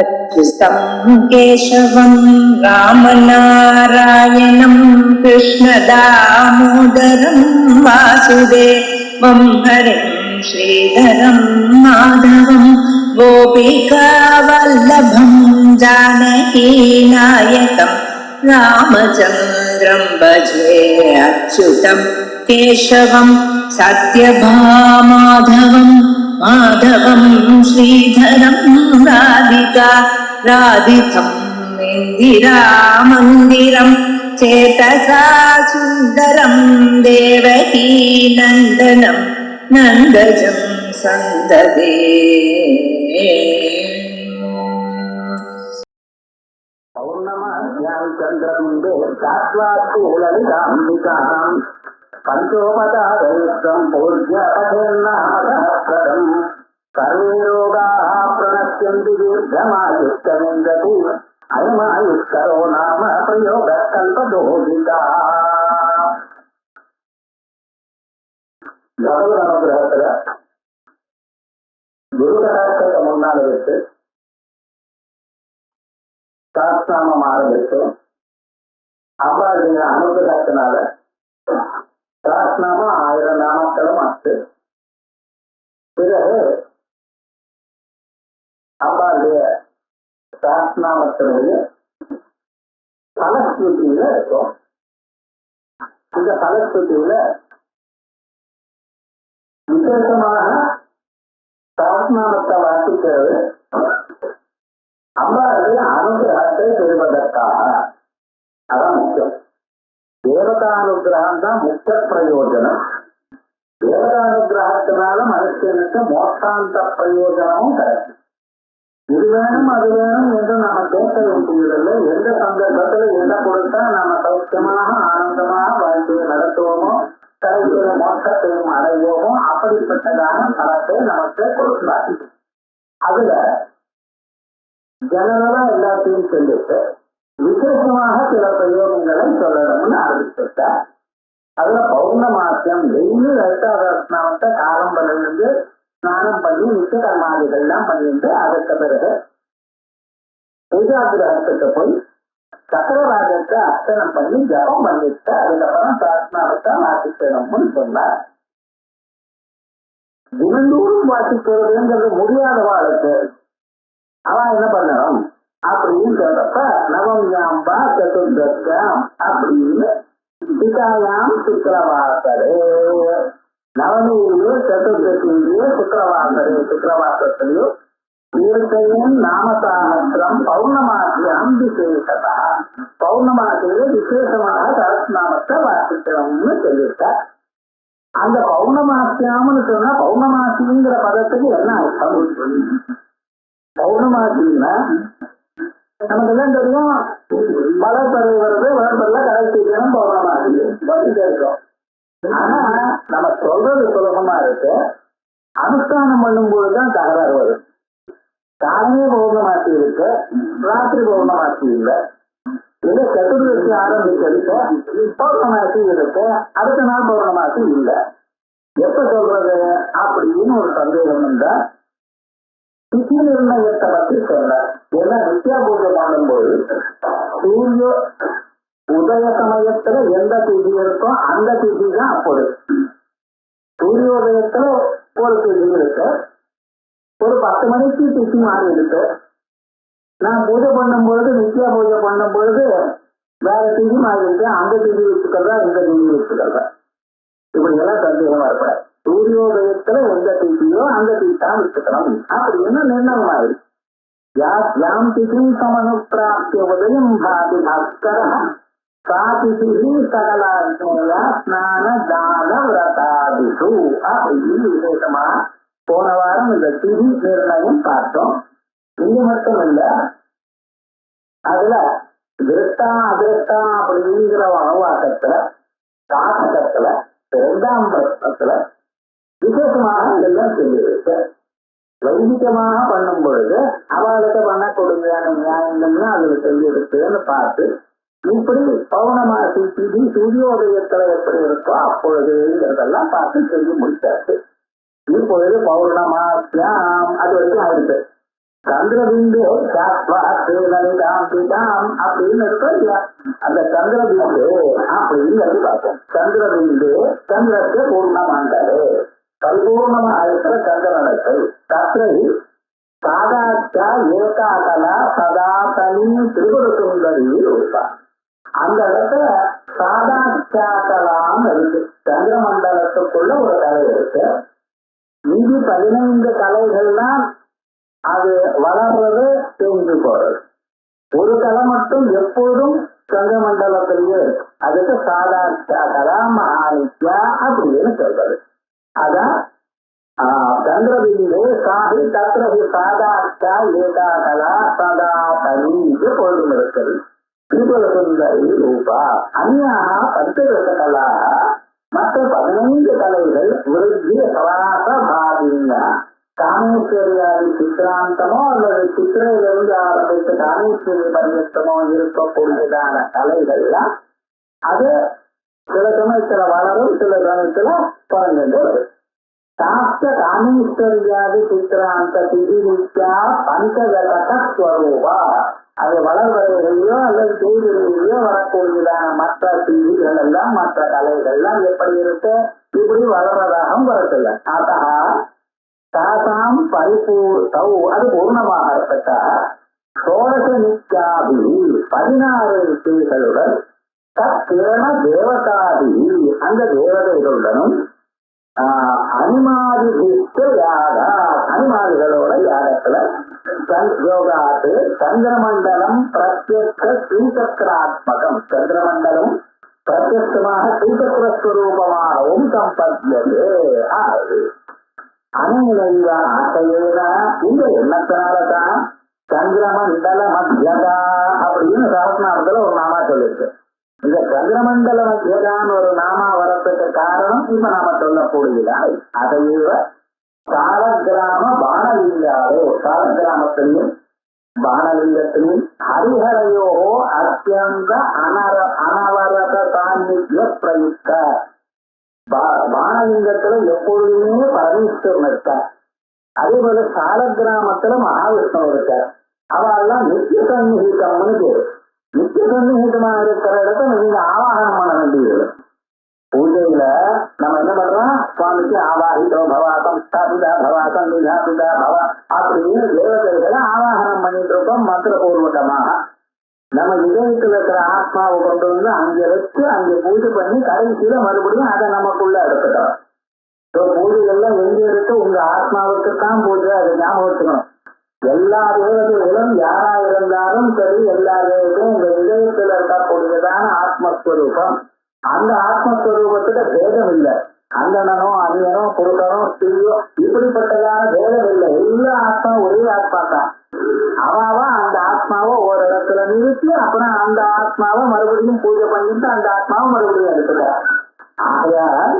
अच्युतं केशवं रामनारायणं कृष्णदामोदरं वासुदेवं हरिं श्रीधरं माधवं गोपिकावल्लभं जानकीनायकं रामचन्द्रं भजे अच्युतं केशवं सत्यभामाधवं माधवं श्रीधरं राधितं इन्दिरामन्दिरं चेतसा सुन्दरं देवकी नन्दनं नन्दजं सन्ददे। पंचोपचारयुक्तं पूज्य पठेन्नामसहस्रकं सर्वे योगाः प्रणश्यन्ति दीर्घमायुष्यमिन्दति अयमायुष्करो नाम प्रयोगः कल्पदोषितः. பகவத் அனுகிரகத்துல குரு கடாட்சத்தை முன்னால வச்சு சாஸ்திராமம் ஆரம்பிச்சு அம்பாளுடைய அனுகிரகத்தினால சாஸ்திரநாமம் 1000 நாமக்களும் ஆச்சு. பிறகு அம்பாளுடைய சாஸ்திரநாமத்தினுடைய பலஸ்ருதியில இருக்கும். இந்த பலஸ்ருதியில விசேஷமாக சாஸ்திரநாமத்தை வாசிக்கிறது அம்பாளுடைய அனுகிரகத்தை பெறுவதற்காக. அதான் முக்கியம். தேவதானுகிரகம் தான் முக்கிய பிரயோஜனம். தேவதானுகிரகத்தினால மனுஷனுக்கு மோட்சாந்த பிரயோஜனமும் கிடைக்கும். இது வேணும் அது வேணும் என்று நாம கேட்க வேண்டியதில்லை. எந்த சந்தர்ப்பத்துல என்ன கொடுத்தா நாம சௌக்கியமாக ஆனந்தமாக வாழ்க்கையை நடத்துவோமோ கடைசியில மோட்சத்தையும் அடைவோமோ அப்படிப்பட்டதான பலத்தை நமக்கு கொடுக்கிறார். அதுல ஜெனரலா எல்லாத்தையும் சொல்லிட்டு விசேஷமாக சில பிரயோகங்களை சொல்லணும்னு ஆரம்பிச்சுட்டார். அதுல பௌர்ணமாசியம் டெய்லி லலிதாசகஸ்ரநாமத்தை காலம்பரிலிருந்து ஸ்நானம் பண்ணி நித்திய கர்மாதிகள்லாம் பண்ணிட்டு அதுக்கு பிறகு பூஜாகிரகத்துக்கு போய் சக்கரராஜத்தை அர்ச்சனம் பண்ணி ஜபம் பண்ணிட்டு அதுக்கப்புறம் சாஸ்திரநாமத்தை வாசிக்கணும்னு சொன்னார். தினந்தோறும் வாசிக்கிறதுங்கிறது முடியாதவாளுக்கு அவன் என்ன பண்ணணும் அப்படின்னு சொல்றப்ப நவம்யாம்பா சதுர்தஷ்யாம் அப்படின்னு பிதாயாம் சுக்கிரவாசரே நவமியிலேயோ சதுர்தசியிலேயோ சுக்கிரவாசத்திலேயோ இயற்கையின் நாமசாகத்திரம் பௌர்ணமாசியாம் விசேஷதா பௌர்ணமாசியில விசேஷமாக சஹஸ்ரநாமத்தை வாசிக்கணும்னு சொல்லிட்டார். அந்த பௌர்ணமாசியாம்னு சொன்னா பௌர்ணமாசிங்கிற பதத்துக்கு என்ன அர்த்தம்? பௌர்ணமாசின்னா நமக்கு எல்லாம் தெரியும். வளர்ப்பறை வருது, வளர்ப்பறையில கடைசி தினம் பௌர்ணமாசி சொல்லிட்டே இருக்கோம். ஆனா நம்ம சொல்றது சுலபமா இருக்கு, அனுஷ்டானம் பண்ணும்போதுதான் தகராறு வரும். காலையே பௌர்ணமாசி இருக்கு, ராத்திரி பௌர்ணமாசி இல்லை. இல்ல சதுர்தசி ஆரம்பிச்சிருக்கு, பௌர்ணமாசி இருக்கு, அடுத்த நாள் பௌர்ணமாசி இல்லை. எப்ப சொல்றது அப்படின்னு ஒரு சந்தேகம் இருந்தா திதி நிர்ணயத்தை பற்றி சொன்னார். ஏன்னா நித்யா பூஜை பண்ணும்போது சூரிய உதய சமயத்துல எந்த திதி இருக்கோ அந்த திதி தான் அப்போது. சூரியோதயத்துல ஒரு திதி இருக்கு, ஒரு 10 மணிக்கு திதி மாறி இருக்கு. நான் பூஜை பண்ணும்பொழுது நித்யா பூஜை பண்ணும் பொழுது வேற திதி மாறி இருக்கு, அந்த திதி வச்சுக்கிறதா இந்த திதி வச்சுக்கிறதா இப்படி எல்லாம் சந்தேகமா இருப்பேன். சூரியோதயத்துல எந்த திதியோ அந்த திதி தான் வச்சுக்கணும் அப்படின்னு நிர்ணயம் ஆயிடுச்சு. யாம் திதி சமனுப்பிராப்திய உதயம் பாதி பாஸ்கர சாதிதி சகலாஜ்ஞேயா ஸ்நான தான விரதாதிஷு அப்படின்னு விசேஷமா போன வாரம் இந்த திதி நிர்ணயம் பார்த்தோம். இங்க மட்டும் இல்ல, அதுல திருஷ்டா அதிருஷ்டா அப்படிங்கிற அனுவாக்கத்துல காசகத்துல 2ஆம் பிரச்சனத்துல விசேஷமாக இதெல்லாம் சொல்லியிருக்கு. வைதிகமாக பண்ணும் பொழுது அவளுக்கு பண்ண கொடுமையான நியாயங்கள்னா அதுல சொல்லியிருக்குன்னு பார்த்து இப்படி பௌர்ணமாசி திதி சூரியோதயத்துல எப்படி இருக்கோ அப்பொழுதுங்கிறதெல்லாம் பார்த்து சொல்லி முடிச்சாச்சு. இப்பொழுது பௌர்ணமாசியாம் அது வரைக்கும் ஆயிடுச்சு. சந்திரபிந்து சாஸ்வாம் அப்படின்னு இருக்கும் இல்லையா, அந்த சந்திரபிந்து அப்படின்னு பார்ப்போம். சந்திரபிந்து சந்திரத்தை பூர்ணமாண்டாரு, பரிபூர்ணமா இருக்கிற சந்திரனுக்கு தத்ரை சாதாச்சா ஏகாகலா சதாதனி திரிபுர சுந்தரி ரூபா. அந்த இடத்துல சாதாச்சாக்கலான்னு இருக்கு. சந்திரமண்டலத்துக்குள்ள ஒரு கலை இருக்கு. மீதி 15 கலைகள்லாம் அது வளர்றது தேஞ்சு போறது. ஒரு கலை மட்டும் எப்போதும் சந்திரமண்டலத்திலேயே அதுக்கு சாதாச்சாக்கலா மகானித்யா அப்படின்னு சொல்றது. அதான் சந்திரபிந்து சாஹி தத்ரஹி சாதாச்சா ஏகாகலா சதாதனி பொழுதும் இருக்கிறது. திரிபுர சுந்தரி ரூபா. அந்யா பஞ்சதச கலா, மற்ற 15 கலைகள் விருத்தி சவாச பாதிங்க காமேஸ்வரியாதி சித்திராந்தமோ அல்லது சித்திரையிலிருந்து ஆரம்பித்து காமேஸ்வரி பரியத்தமோ இருக்கக்கூடியதான கலைகள்லாம் அது சில சமயத்துல வளரும், சில சமயத்துல குறைஞ்சு வரும். சாஸ்திர காமேஸ்வரியாதி சித்திராந்த திதிவித்யா பஞ்சகதஸ்வரூபா. அது வளர்வரையிலையோ அல்லது தேதியிலேயோ வரக்கூடியதான மற்ற தீதிகள் எல்லாம் மற்ற கலைகள்லாம் எப்படி இருக்கு, இப்படி வளர்றதாகவும் வரத்தில்லை. ஆகா தாசாம் பரிபூர்த்தௌ, அது பூர்ணமாக இருக்கட்டா சோடச நித்யாபி 16 விசைகளுடன் தற்கிரண தேவதாபி, அந்த தேவதைகளுடனும் அனிமாதிபிஷ்ட யாகா, அனிமாதிகளோட யாகத்துல யோகாத்து சந்திரமண்டலம் பிரத்யக்ஷ ஸ்ரீசக்கராத்மகம், சந்திரமண்டலம் பிரத்யமாக ஸ்ரீசக்கரஸ்வரூபமாகவும் சம்பத்தியது ஆகுது. அனைவரைய ஆசையில இந்த எண்ணத்தினாலதான் சந்திரமண்டல மத்தியதா அப்படின்னு சகஸ்நாமத்துல ஒரு நாமா சொல்லிருக்கு. இந்த சந்திரமண்டல மத்தியதான்னு ஒரு நாமா வரத்துக்கு காரணம் இப்ப நாம சொல்லக்கூடியதான். அதையே சாலக்கிராம பானலிங்காரோ, சாலக்கிராமத்திலையும் பானலிங்கத்திலையும் ஹரிஹரையோ அத்தியந்த அனவரத சாநித்திய பிரயுக்த. பானலிங்கத்துல எப்பொழுதுமே பரமேஸ்வரன் இருக்கார். அதே போல சாலக்கிராமத்துல மகாவிஷ்ணு இருக்கார். அவெல்லாம் நித்திய சந்நிகிதம்னு பேரு. நித்திய சந்நிகிதமா இருக்கிற இடத்த நீங்க ஆவாகனம் பண்ண வேண்டியது. பூஜையில நம்ம என்ன பண்றோம், சுவாமிக்கு ஆவாஹிதோ பவாசம் ஸ்தாபிதா பவாசம் விஜாபிதா பவா அப்படின்னு தேவதைகளை ஆவாகனம் பண்ணிட்டு இருக்கோம். மந்திரபூர்வகமாக நம்ம இதயத்துல இருக்கிற ஆத்மாவை கொண்டு வந்து அங்க வச்சு அங்க பூஜை பண்ணி கடைசியில மறுபடியும் அதை நமக்குள்ள எடுத்துக்கிறோம். பூஜைகள்லாம் எங்க இருக்கு, உங்க ஆத்மாவுக்குத்தான் பூஜை, அதை ஞாபகம் வச்சுக்கணும். எல்லா தேவதைகளும் யாரா இருந்தாலும் சரி, எல்லா தேவதையும் உங்க இதயத்துல இருக்கக்கூடியதான ஆத்மஸ்வரூபம். அந்த ஆத்மஸ்வரூபத்துல பேதம் இல்லை. அந்தனோ அந்நியனோ புருஷனோ ஸ்திரியோ இப்படிப்பட்டதான பேதம் இல்லை. எல்லா ஆத்மா ஒரே ஆத்மா தான். அவன் அந்த ஆத்மாவை ஒரு இடத்துல நிறுத்தி அப்புறம் அந்த ஆத்மாவை மறுபடியும் பூஜை பண்ணிட்டு அந்த ஆத்மாவை மறுபடியும் எடுத்துக்கிறார். ஆகையால்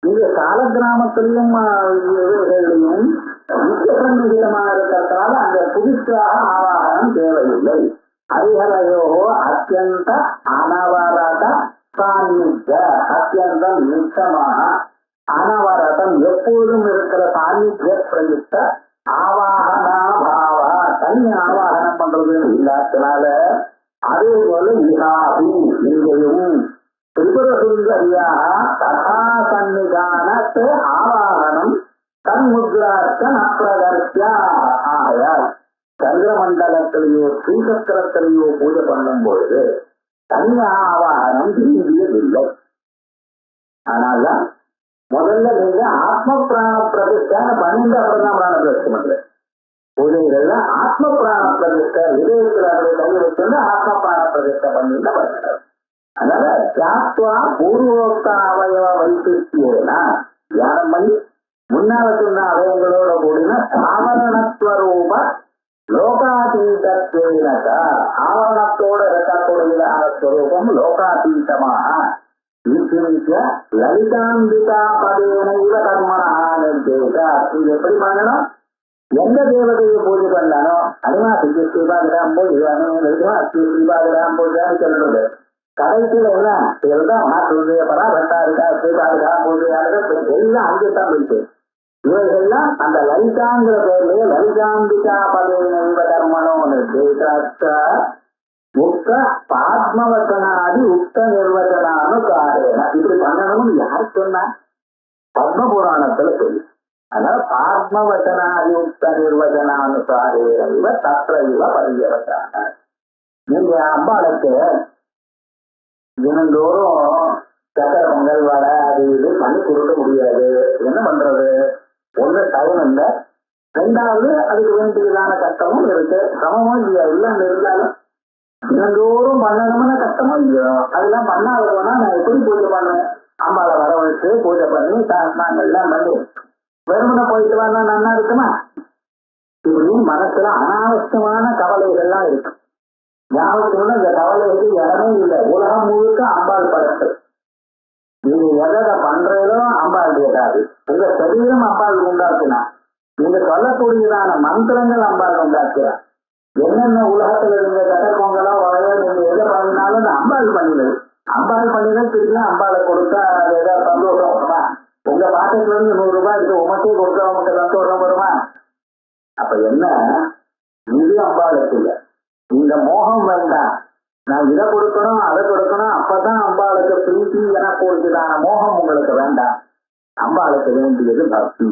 இங்க கால கிராமத்திலையும் இவர்களையும் நித்திய சந்நிகிதமாக இருக்கிறதுனால அந்த புதுசாக ஆவாகனம் தேவையில்லை. ஹரிஹரையோ அத்தியந்த அனவரத சாநித்திய, அத்தியந்தம் நிச்சயமாக அனவரதம் எப்போதும் இருக்கிற சாநித்திய பிரயுக்த ஆவாகனா பாவா, தனி ஆவாகனம் பண்றது இல்லாதனால அதே போல இகாபி இங்கேயும் திரிபுர சுந்தரியாக ததா சன்னிதானத்து ஆவாகனம் தன்முத்ரார்த்தன் அப்பிரதர்த்தியா. ஆகையால் சந்திரமண்டலத்திலேயோ ஸ்ரீசக்கரத்திலேயோ பூஜை பண்ணும் பொழுது தனி ஆவாகனம் விரும்பியதில்லை. ஆனால் முதல்ல நீங்க ஆத்ம பிராண பிரதிஷ்டான 12 அப்புறம் பிராண பிரதிஷ்டை பண்ற பூஜைகள்ல ஆத்ம பிராண பிரதிஷ்டை இதயத்தில் அவருடைய கை வச்சிருந்து ஆத்ம பிராண பிரதிஷ்டை பண்ணிட்டு பண்ணுறாரு. அதனால ஜாத்வா பூர்வோக்த அவயவ வைசிஷ்டேனா தியானம் பண்ணி முன்னால சொன்ன அவயங்களோட கூடின ஆவரணஸ்வரூப லோகாதீதத்தேனக, ஆவரணத்தோட இருக்கக்கூடியதான ஸ்வரூபம் லோகாதீதமாக லலிதாம்பிகா பதேனைவ கர்மணா நிர்தேசா. இது எப்படி பண்ணணும், எந்த தேவதையை பூஜை பண்ணானோ அனிமா சித்தி ஸ்ரீபாதிராம் பூஜை அனிமா ஸ்ரீபாதிராம் பூஜைன்னு சொல்றது. கடைசியில என்ன இதுதான் மகாசுதேவரா பட்டாரிகா ஸ்ரீபாதிராம் பூஜையாளர்கள் எல்லாம் அங்கேதான் போயிட்டு இவைகள்லாம் அந்த லலிதாங்கிற பேர்லயே லலிதாம்பிகா பதவி கர்மணம் உக்த பாத்மவசனாதி உக்த நிர்வச்சனானு காரேன இப்படி பண்ணணும்னு யார் சொன்னா? பத்ம புராணத்துல சொல்லி. அதனால பாத்மவசனாதி உக்த நிர்வச்சனானுசாரேன இவ தத்திர இவ பரியவசான. நீங்க அம்பாளுக்கு தினந்தோறும் சக்கர பொங்கல் வர அது இது பண்ணி கொடுக்க முடியாது. என்ன பண்றது? ஒண்ணு டைம் இல்லை, ரெண்டாவது அதுக்கு வேண்டியதான கஷ்டமும் இருக்கு, சமமும் இல்லையா? இல்ல இருந்தாலும் தினந்தோறும் பண்ணணும்னு கஷ்டமும் இல்லையோ? அதெல்லாம் பண்ணாதவனா நான் எப்படி பூஜை பண்ணுவேன்? அம்பாவை வர வச்சு பூஜை பண்ணி சாஸ்திரங்கள்லாம் பண்ணி வெறுமனை போயிட்டு வந்தா நல்லா இருக்குமா? இப்படி மனசுல அனாவசியமான கவலைகள்லாம் இருக்கு. ஞாபகத்துல இந்த கவலைக்கு இடமே இல்லை. உலகம் முழுக்க அம்பாள் படைப்பு. நீங்க எதை பண்றதோ அம்பாள் கேட்டாது. உங்க சரீரம் அம்பாள் உண்டாக்குனா, நீங்க சொல்லக்கூடியதான மந்திரங்கள் அம்பாள் உண்டாக்குறா. என்னென்ன உலகத்துல நீங்க கட்டப்பொங்கலோ வரையோ நீங்க எதை பண்ணினாலும் அம்பாள் பண்ணிடுது. அம்பாள் பண்ணிதான் திருப்பி அம்பாளை கொடுத்தா அது ஏதாவது சந்தோஷம் வருமா? உங்க பாக்கெட்ல இருந்து 100 ரூபாய் இருக்கு, உமக்கே கொடுத்தா உமக்கு சந்தோஷம் வருமா? அப்ப என்ன, இது அம்பாளுக்கு இல்லை. இந்த மோகம் வேண்டாம். நான் இதை கொடுக்கணும் அதை கொடுக்கணும் அப்பதான் அம்பாளுக்கு பிரீத்தி எனக்கு ஒருதான மோகம் உங்களுக்கு வேண்டாம். அம்பாளுக்கு வேண்டியது பக்தி.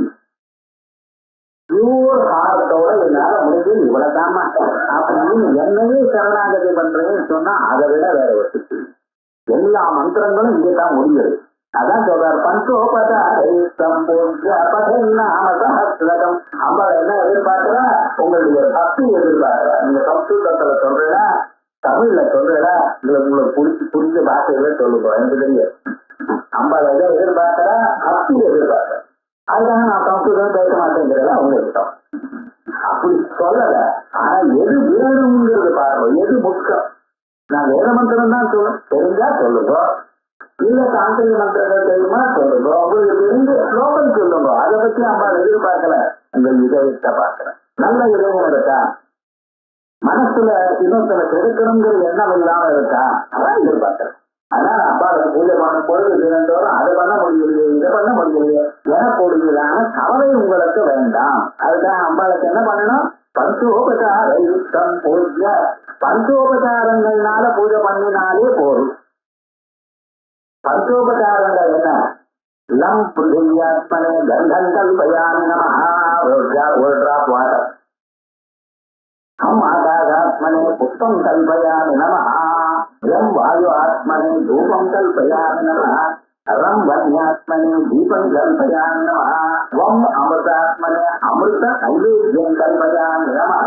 பியூர் ஹார்ட்டோட என்னால முடிஞ்சு இவ்வளவுதாமா அப்படின்னு என்னையே சரணாகதி பண்றேன்னு சொன்னா அதை விட வேற வசதி. எல்லா மந்திரங்களும் இங்கேதான் முடியுது. அதான் சொல்றாரு பஞ்சோபதாரம். அம்பாள் என்ன எதிர்பார்க்கிறா? உங்களுடைய பக்தி எதிர்பார்க்கிறா. நீங்க சம்ஸ்கிருதத்துல சொல்றா, தமிழ்ல சொல்றா, உங்களுக்கு புரிஞ்ச பாஷையில சொல்லுங்க. எனக்கு தெரியும் அம்பாள் எதை எதிர்பார்க்கிறா? பக்தி எதிர்பார்க்கிறா. அதுக்காக நான் சம்ஸ்கிருதம் பேச மாட்டேங்கிறத அவங்க இஷ்டம். அப்படி சொல்லல. ஆனா எது வேணுங்கிறது பாருங்க, எது முக்கியம். நான் வேத மந்திரம் தான் சொல்லுவேன், தெரிஞ்சா சொல்லுங்க. இல்ல சாந்திரி மந்திரங்கள் தெரியுமா சொல்லுங்க. உங்களுக்கு தெரிஞ்ச ஸ்லோகம் சொல்லுங்க. அதை பத்தி அம்பாள் எதிர்பார்க்கல, உங்க இதயத்தை பார்க்கிறேன். நல்ல இதயம் இருக்கா? மனசுல இன்னொருத்தனை கெடுக்கணுங்கிற எண்ணம் இல்லாம இருக்கா? அதான் எதிர்பார்க்கிறேன். அதனால அம்பாளுக்கு பூஜை பண்ணும் பொழுது தினந்தோறும் அதை பண்ண முடியலையே இதை பண்ண முடியலையே எனக்கூடியதான கவலை உங்களுக்கு வேண்டாம். அதுக்காக அம்பாளுக்கு என்ன பண்ணணும்? பஞ்சோபசார யுக்தம் பூஜ்ய. பஞ்சோபசாரங்கள்னால பூஜை பண்ணினாலே போதும். பஞ்சோபசாரங்கள் என்ன? லம் பிருத்திவியாத்மனே கந்தம் கல்பயாமி நமஹ. ஒரு டிராப் வாட்டர். ஹம் ஆகாசாத்மனே புஷ்பம் கல்பயாமி நமஹ. ரம் வாயு ஆத்மனே தூபம் கல்பயாமி நமஹ. ரம் வன்யாத்மனே தீபம் கல்பயாமி நமஹ. வம் அமிர்தாத்மனே அமிர்த நைவேத்யம் கல்பயாமி நமஹ.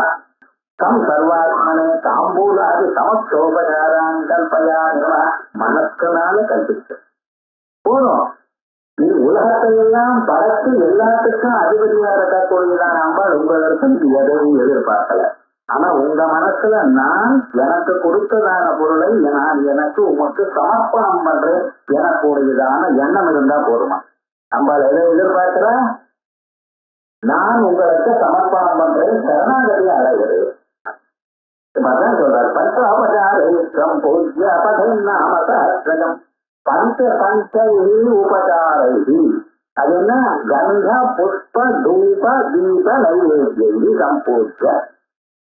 தம் சர்வாத்மனே தாம்பூலாதி சமஸ்தோபகாரான் கல்பயாமி நமஹ. மனசுனால கல்பிச்சு போதும். நீ உலகத்தை எல்லாம் படைத்து எல்லாத்துக்கும் அதிபதியா இருக்கக்கூடியதான் அம்பாள் உங்களிடத்தில் எதையும் எதிர்பார்க்கல. ஆனா உங்க மனசுல நான் எனக்கு கொடுத்ததான பொருளை நான் எனக்கு உமக்கு சமர்ப்பணம் பண்றேன் எனக்குடையதான எண்ணம் இருந்தா போதுமா? அம்பாள் எதை எதிர்பார்க்கிறா? நான் உங்களுக்கு சமர்ப்பணம் பண்றேன், சரணாகதி அடைவது. அதான் சொல்றாரு பஞ்சோபசாரம் பூஜ்ய பதம் பஞ்ச பஞ்சை உபசாரை. அது என்ன? கந்த புஷ்ப தூப தீப நைவேத்யை சம்பூஜ்ய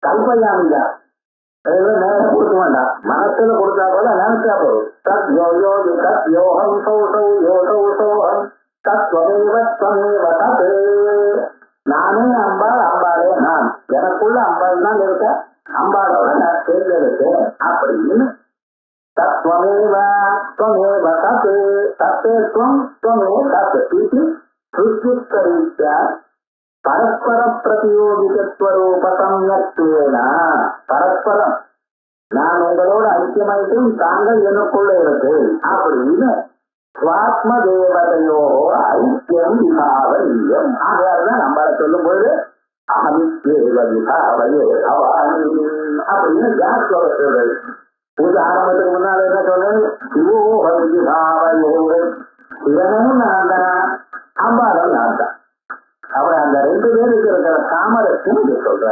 கல்பயாமிதா. நேரம் கொடுக்க வேண்டாம், மனசுல கொடுத்தா போல நினைச்சா போதும். தத் யோ யோகி தத் யோகம் சௌசௌ யோசௌ சோகம் தத்வமேவ த்வமேவ தத். நானே அம்பாள், அம்பாளே நான். எனக்குள்ள அம்பாள் தான் இருக்க, அம்பாளோட நான் தேர்ந்தெடுத்தேன் அப்படின்னு தத்வமேவ த்வமேவ தத். தத்தே த்வம் த்வமேவ தத் இது சுத்திகரித்த பரஸ்பர பிரதியோகிகத்வரூப சம்யக்தேன. பரஸ்பரம் நான் உங்களோட ஐக்கியமாயிட்டு தாங்கள் எனக்குள்ள இருக்கு அப்படின்னு சுவாத்ம தேவதையோ ஐக்கியம் விபாவரியம். ஆகையால்தான் நம்மள சொல்லும் போது அமித்யேவ விபாவயே அவானி அப்படின்னு யார் சொல்றது? பூஜை ஆரம்பத்துக்கு முன்னால என்ன சொல்றது? சிவோஹம் விபாவயே. சிவனும் நான் தான், அம்பாளும் நான் தான். அவர் அந்த 2 பேருக்கு இருக்கிற சாமரஸ்யம் சொல்ற.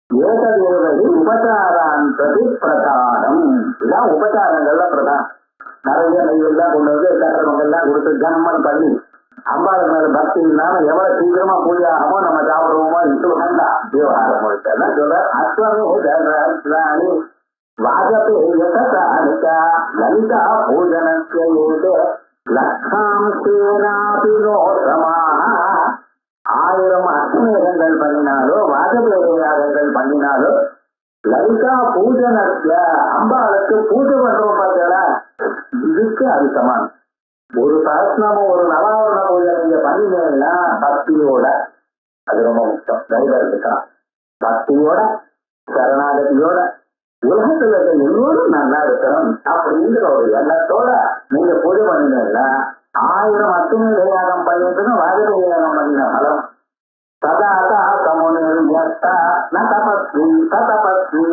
ஏகதேவதி உபசாரான் பிரதி பிரதானம். இதான் உபசாரங்கள்ல பிரதானம். நிறைய நெய்யெல்லாம் கொண்டு வந்து சக்கரமங்கள்லாம் கொடுத்து ஜன்மன் பண்ணி அம்பாளுக்கு மேல பக்தி இல்லாம எவ்வளவு சீக்கிரமா பூஜை ஆகுமோ நம்ம சாப்பிடுவோமோ இது வேண்டாம் விவகாரம் முழுக்க சொல்ற அஸ்வமேதாணி வாஜபேயதானிகா லலிதா பூஜனஸ்ய லட்சாம் சேனாபினோசமாக 1000 அஸ்வமேதங்கள் பண்ணினாலோ வாஜபேயாகங்கள் பண்ணினாலோ லலிதா பூஜனஸ்ய அம்பாளுக்கு பூஜை பண்றோம் பார்த்தா இதுக்கு அது சமானம். ஒரு சஹஸ்ரநாமம் ஒரு நவாவரண பூஜை நீங்க பண்ணினீங்கன்னா பக்தியோட, அது ரொம்ப முக்கியம். தைவத்துக்கான் பக்தியோட சரணாகதியோட உலகத்துல எல்லோரும் நல்லா இருக்கணும் அப்படிங்கிற ஒரு எண்ணத்தோட நீங்க பூஜை பண்ணினீங்கன்னா 1000 அத்துமே யாகம் பண்ணிட்டு வாஜபேய யாகம் பண்ணின பலம் சதாதா சமுனிர்யஸ்தா ந தபஸ்வி சதபஸ்வி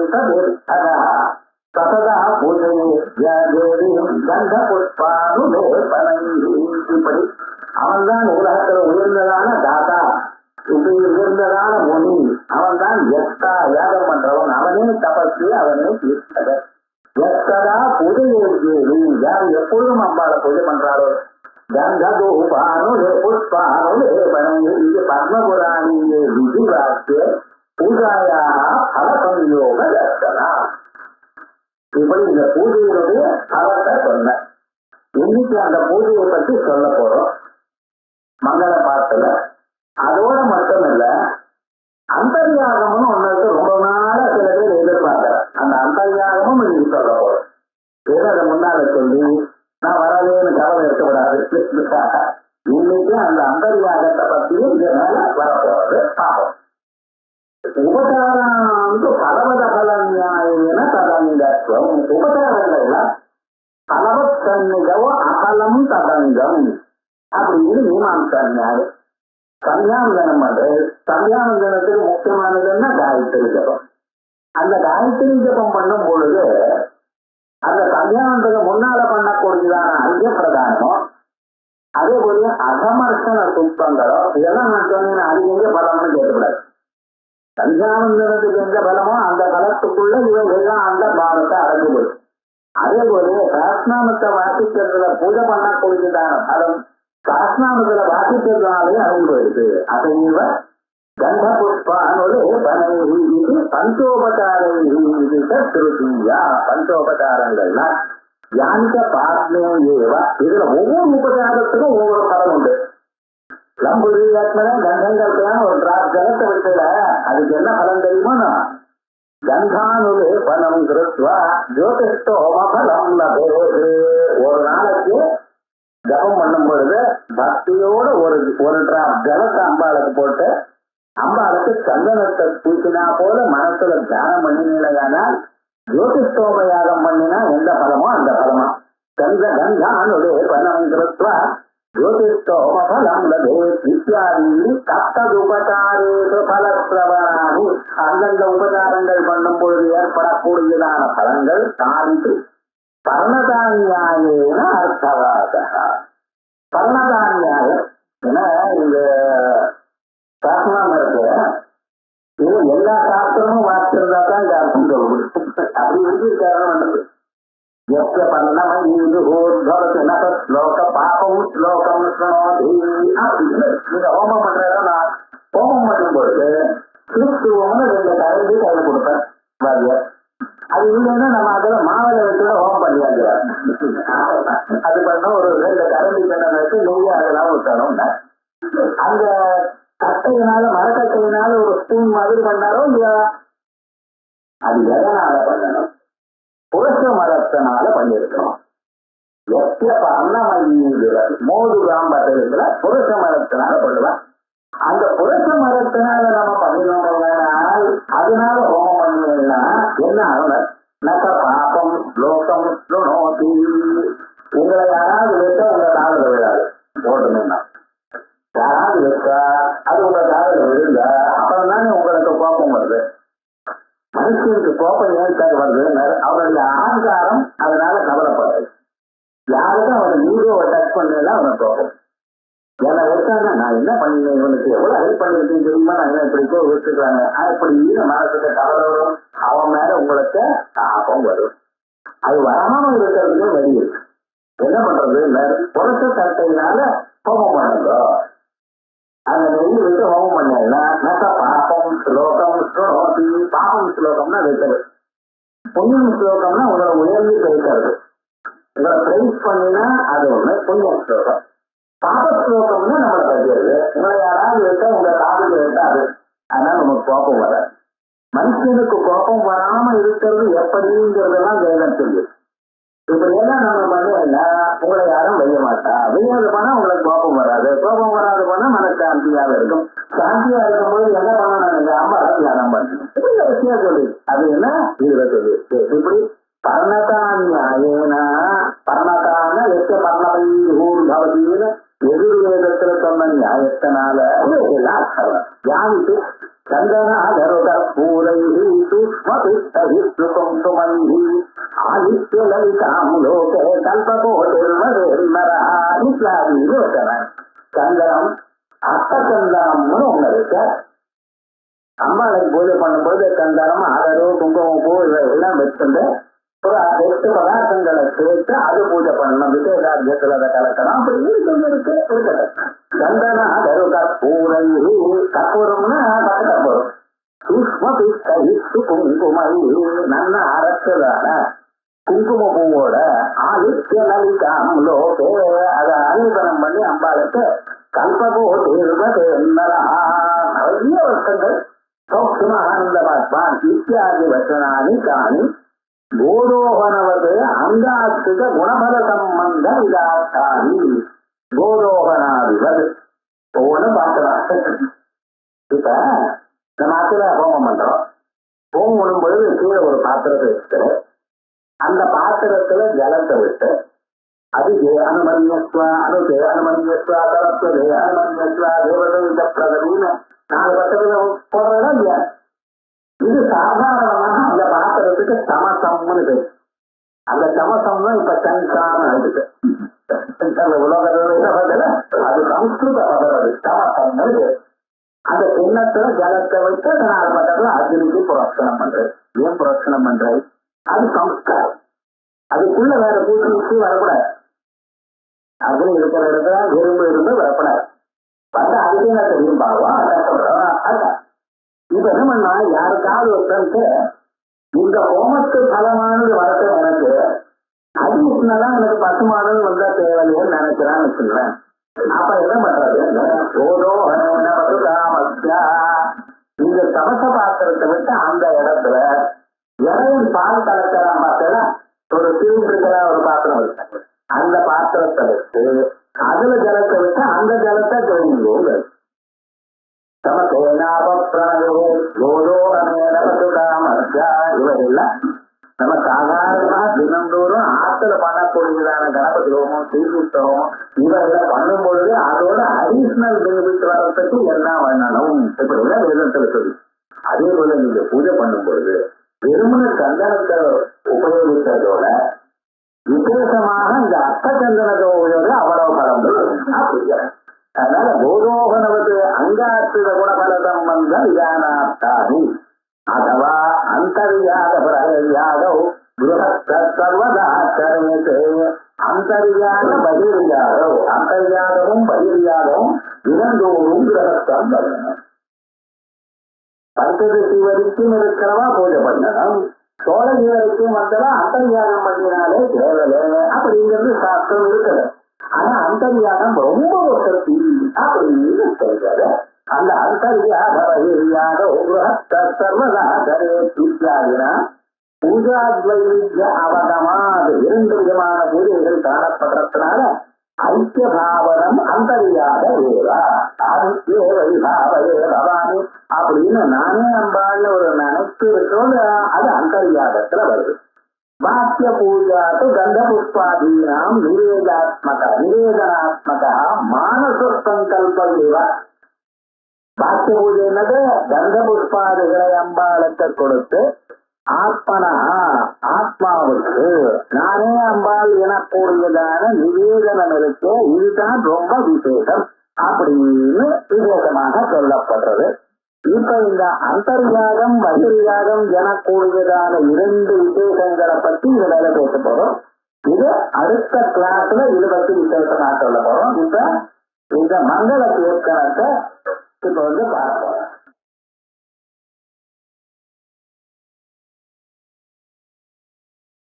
சதா சததா பூஜையே தேவி கந்த புஷ்பானுலேபனை. இப்படி அவன்தான் உலகத்துல உயர்ந்ததான தாத்தா, இப்படி உயர்ந்ததான முனி, அவன்தான் எஸ்தா யாகம் பண்றவன், அவனே தபஸ்வி, அவனே தீர்த்தகர். எஸ்ததா பூஜையே தேவி, யார் எப்பொழுதும் அம்பாளை பூஜை பண்றாரோ கந்ததூபானுலே புஷ்பானுலேபனை. இது பத்மபுராணியே விதிவாக்கிய பூஜாயா பல சம்யோக தர்சனா. இப்படி இந்த பூஜையினுடைய பலத்தை சொன்ன. இன்னைக்கு அந்த பூஜையை பற்றி சொல்ல போறோம் மங்கள பாட்டுல. அதோட மட்டும் இல்ல, அந்தர்யாகம்னு ஒண்ணு ரொம்ப நாள சில பேர் எதிர்பார்க்கிற அந்த அந்தர்யாகமும் இன்னைக்கு சொல்ல போறோம். ஏதோ அதை முன்னால சொல்லி நான் வரவேன்னு கவலை இருக்கக்கூடாது. இன்னைக்கு அந்த அந்தர்யாகத்தை பற்றியும் இங்க மேல வரப்போறது பார்ப்போம். உபச்சாரம் பலவத பலன்யாயன ததங்கத்துவம். உபச்சாரங்கள்ல பலவத் சன்னிகவோ அகலம் ததங்கம் அப்படின்னு மீமாம்சா நியாயம். சந்தியாவந்தனம் பண்றது, சந்தியாவந்தனத்துக்கு முக்கியமானதுன்னா காயத்ரி ஜபம். அந்த காயத்ரி ஜபம் பண்ணும் பொழுது அந்த சந்தியாவந்தனம் முன்னால பண்ணக்கூடியதான ஐய பிரதானமோ அதே போல அகமர்ஷன சுத்தங்களோ இதெல்லாம் நான் சொன்னேன். அது எங்க பலம்னு கேட்கக்கூடாது. சந்தியாவந்தனத்துக்கு எந்த பலமோ அந்த பலத்துக்குள்ள இவைகள்லாம் அந்த பாவத்தை அடங்கு போயிடும். அதே போல சஹஸ்ரநாமத்தை வாசிக்கிறதுல பூஜை பண்ணக்கூடியதான பலம் சஹஸ்ரநாமத்துல வாசிக்கிறதுனாலே அடங்கி போயிடுது. அதைவ கந்த புஷ்பானோடு பனைஹி இது பஞ்சோபச்சாரைஹி இது திருத்தியா. பஞ்சோபச்சாரங்கள்னா யானிக்க பாத்மே ஏவ. இதுல ஒவ்வொரு உபச்சாரத்துக்கும் ஒவ்வொரு பலம் உண்டு. லம்புரி கந்தங்களுக்கு ஒரு டிராப் ஜலத்தை விட்டுல அதுக்கு என்ன பலன் தெரியுமா? கந்தானுலே பலம் கிருத்வா ஜோதிஷ்டோம பலம் லபேது. ஒரு நாளைக்கு ஜபம் பண்ணும் பொழுது பக்தியோட ஒரு டிராப் ஜலத்தை அம்பாளுக்கு போட்டு அம்பாளுக்கு சந்தனத்தை பூசினா போல மனசுல தியானம் பண்ணினால் ஜோதிஷ்டோம யாகம் பண்ணினா எந்த பலமோ அந்த பலமா. கந்தானுலே பலம் கிருத்வா ஜோதிஷ்டோம பலம் லபேத் இத்தியாதி சப்ததுபசாரேஷு பலஸ்ரவணானி. அந்தந்த உபசாரங்கள் பண்ணும் பொழுது ஏற்படக்கூடியதான பலங்கள் தாண்டி பர்ணதான்யாயேன அர்த்தவாதா. பர்ணதான்யாயம் ஏன்னா இந்த சாஸ்திரம் இருக்கு, இது எல்லா சாஸ்திரமும் வாசிக்கிறதா தான் இந்த அர்த்தம் சொல்லுது. அப்படி எழுதியிருக்காரு வந்தது. எஸ்ய பர்ணமீதுலோக பாபம் ஸ்லோகம் ஸ்ரோதி அப்படின்னு நீங்க ஹோமம் பண்றதா. நான் ஹோமம் பண்ணும் பொழுது கிறிஸ்துவம்னு 2 கரண்டி கையில கொடுப்பேன் வாத்தியார். அது இல்லைன்னா நம்ம அதுல மாவில வச்சு ஹோமம் பண்ணியாங்கிறார். அது பண்ண ஒரு 2 கரண்டி பண்ண வச்சு நெய்ய அதெல்லாம் ஊற்றணும். அந்த கட்டையினால மரக்கட்டையினால ஒரு ஸ்பூன் மாதிரி பண்ணாரோ இல்லையா, அது எதனால பண்ணணும்? புருஷ மரத்தினால பண்ணிருக்கணும். எத்திய அன்னமல்ல மோது காம்பத்தில புருஷ மரத்தினால பண்ணுவேன். அந்த புருஷ மரத்தினால நம்ம பண்ணினோம்னால் அதனால ஹோமம் பண்ணுவீங்கன்னா என்ன ஆகுன நக பாபம் லோகம் நோதி. உங்களை யாராவது வச்சா உங்க காதல விழாது போட்டுனா, யாராவது வச்சா அது உங்க காதல விழுந்த அப்புறம் தானே உங்களுக்கு கோபம் வருது. மனுஷனுக்கு கோபம் ஏற்காக வருது, அவருடைய அகங்காரம் அதனால கவலைப்படுது. யாருக்கும் அவனை ஈகோவை டச் பண்ணலாம் அவனுக்கு கோபம். என்னை வச்சாங்க நான் என்ன பண்ணினேன், இவனுக்கு எவ்வளவு ஹெல்ப் பண்ணிருக்கேன்னு தெரியுமா, நான் என்ன இப்படிக்கோ வச்சுக்கிறாங்க இப்படி மனசுக்கு கவலை வரும். அவன் மேல உங்களுக்கு தாபம் வரும். அது வராம இருக்கிறதுக்கு வழி இருக்கு. என்ன பண்றது? புரட்ச சட்டையினால ஹோமம் பண்ணுங்க. அந்த நெய் விட்டு ஹோமம் பண்ணா பாப்பம் ஸ்லோகம் ஸ்லோகி. பாப்பம் ஸ்லோகம்னா வைக்கிறது, புண்ணியம் ஸ்லோகம்னா உங்களை உயர்ந்து பேசுறது, உங்களை பிரைஸ் பண்ணினா அது ஒண்ணு புண்ணிய ஸ்லோகம். பாப ஸ்லோகம்னா நம்மளை பற்றியது, உங்களை யாராவது வைத்தா உங்க காதுக்கு வைத்தாது, அதனால நமக்கு கோபம் வர. மனுஷனுக்கு கோபம் வராம இருக்கிறது எப்படிங்கிறதெல்லாம் வேதம் சொல்லு. இப்படி எல்லாம் நம்ம பண்ணா உங்களை யாரும் வெய்ய மாட்டா. வெய்யாது போனா உங்களுக்கு கோபம் வராது, கோபம் வராது போனா மனசாந்தியாக இருக்கும். சாந்தியா இருக்கும்போது என்ன பண்ணணும், நீங்க அம்மாவை தியானம் பண்ணணும். விஷயம் சொல்லு, அது என்ன இதுல சொல்லு. இப்படி பர்ணதானியாயேனா, பர்ணதான எச்ச பர்ணவை ஊர்பவதின்னு எதிர்வேதத்துல சொன்ன நியாயத்தினால தியானித்து சந்தனாதருட பூரை சூக்ஷ்மபிஷ்டஹிஸ்ருகம் சுமந்தி ஆதித்ய லலிதாம் லோகே கல்பகோதிர்மரேர்மரா இத்யாதி யோசன. சந்தனம் அஷ்டசந்தனம்னு ஒண்ணு இருக்கு. அம்பாளுக்கு பூஜை பண்ணும்போது சந்தனம் ஆதரவு குங்குமம் பூ எல்லாம் வச்சுட்டு ஒரு 8 பதார்த்தங்களை சேர்த்து அது பூஜை பண்ணணும். விசேஷாத்தியத்துல அதை கலக்கணும். அப்படி சொல்லி இருக்கு. சந்தன கருக பூரை கற்பூரம்னா கற்பூரம் சூக்ஷ்மபிஷ்டஹிஸ்ரு குங்குமை நல்ல அரசதான குங்கும பூவோட ஆதித்ய லலிதாம் லோகே அதை அனுபவம் பண்ணி அம்பாளுக்கு கல்பகோதிர்மரா நிறைய வருஷங்கள் சௌக்ஷ்மானந்தமாத்மான் இத்தியாதி வச்சனானி காணி கோரோகணவது அங்காஸ்திக குணபல சம்பந்த விதாத்தானி. கோரோகணாதிபது ஒவ்வொன்றும் பார்க்கலாம். இப்ப நம்ம ஆத்துல ஹோமம் பண்றோம். ஹோமம் பண்ணும்பொழுது கீழே ஒரு பாத்திரத்தை வச்சுட்டு அந்த பாத்திரத்துல ஜலத்தை விட்டு அது அனுமன்யஸ்வா அனுதே அனுமன்யஸ்வா தரத்வதே அனுமன்யஸ்வா தேவதை பிரதவின்னு 4 பக்கத்துல போடுறதா இல்லையா? இது சாதாரணமாக அந்த பாத்திரத்துக்கு சமசம்னு பேரு. அந்த சமசம் தான் இப்ப சங்கான்னு ஆயிடுச்சு. உலகத்துல அது சம்ஸ்கிருத பதம். அது சமசம்னு பேரு. அந்த கிண்ணத்துல ஜலத்தை விட்டு 4 பக்கத்துல அக்னிக்கு புரட்சணம் பண்றது. ஏன் புரட்சணம் பண்றது? அது சம்ஸ்காரம். அதுக்குள்ள வேற பூச்சி வரக்கூடாது. அக்னி இருக்கிற இடத்துல எறும்பு இருந்து வரக்கூடாது. வந்து அதுக்கு என்ன தெரியும் பாவம் கஷ்டப்படுறோம். இப்ப என்ன பண்ணா, யாருக்காவது ஒருத்தருக்கு இந்த ஹோமத்து பலமானது வரட்டு எனக்கு அது முன்னாதான் எனக்கு பசுமானது வந்தா தேவையில்லைன்னு நினைக்கிறான்னு வச்சுக்கிறேன். அப்ப என்ன பண்றது? இந்த கவச பாத்திரத்தை விட்டு அந்த இடத்துல இறைவன் பால் கலக்கலாம். பார்த்தா ஒரு சிலிண்டருக்கிற ஒரு பாத்திரம் இருக்கு. அந்த பாத்திரத்தை வச்சு அதுல ஜலத்தை விட்டு அந்த ஜலத்தை தெரிஞ்சு இவரெல்லாம் நம்ம சாதாரணமா தினந்தோறும் ஆத்துல பண்ணக்கூடியதான கணபதி ஹோமம் ஸ்ரீபுத்தம் இவரெல்லாம் பண்ணும் பொழுது அதோட அடிஷனல் பெனிஃபிட் வர்றதுக்கு என்ன பண்ணணும் இப்படிலாம் வேதத்துல சொல்லி. அதே போல நீங்க பூஜை பண்ணும் பொழுது வெறுமன சந்தனத்தை உபயோகித்ததோட விசேஷமாக இந்த அஷ்டசந்தனத்தை உபயோக அவ்வளவு பலம் அப்படிங்கிறேன். அதனால கோரோகணவது அங்காத்திர குணபல சம்பந்த விதானாத்தாதி அதுவா அந்தர்யாத பிரயாதோ சர்வதா கரேதே. அந்தர்யாத பகிர்யாதோ, அந்தர்யாதமும் பகிர்யாதவும் தினந்தோறும் கிரகஸ்தம் பண்ணணும். பஞ்சதசி வரைக்கும் இருக்கிறவா பூஜை பண்ணணும். சோழகி வரைக்கும் வந்தவா அந்தர்யாகம் பண்ணினாலே தேவலை அப்படிங்கிறது சாஸ்திரம் இருக்குது. ஆனா அந்தர்யாகம் ரொம்ப வசதி அப்படின்னு சொல்றது. அந்த அந்தர்யாக பூஜாத்வைவித்ய அவகமாது 2 விதமான பூஜைகள் காணப்படுறதுனால ஐக்கிய பாவனம் அந்தர்யாக வேறா ஆதித்யே வைபாவையே பவானி அப்படின்னு நானே அம்பாள்னு ஒரு நினைப்பு இருக்கோம். அது அந்தர்யாகத்துல வருது. வாக்கிய பூஜாத்து கந்த புஷ்பாதீனாம் நிவேதனாத்மக மானச சங்கல்ப. வாக்கிய பூஜை என்னது? கந்த புஷ்பாதிகளை அம்பாளுக்கு கொடுத்து ஆத்மனா ஆத்மாவுக்கு நானே அம்பாள் எனக்கூடியதான நிவேதனம் இருக்கு. இதுதான் ரொம்ப விசேஷம் அப்படின்னு விசேஷமாக சொல்லப்படுறது. இப்ப இந்த அந்தர்யாகம் பகிர்யாகம் எனக்கூடியதான 2 விசேஷங்களை பத்தி இதுல பேச போறோம். இது அடுத்த கிளாஸ்ல இதை பத்தி விசேஷமா சொல்ல போறோம். இப்ப இந்த மங்கள கீர்த்தனத்தை இப்ப வந்து பார்ப்போம்.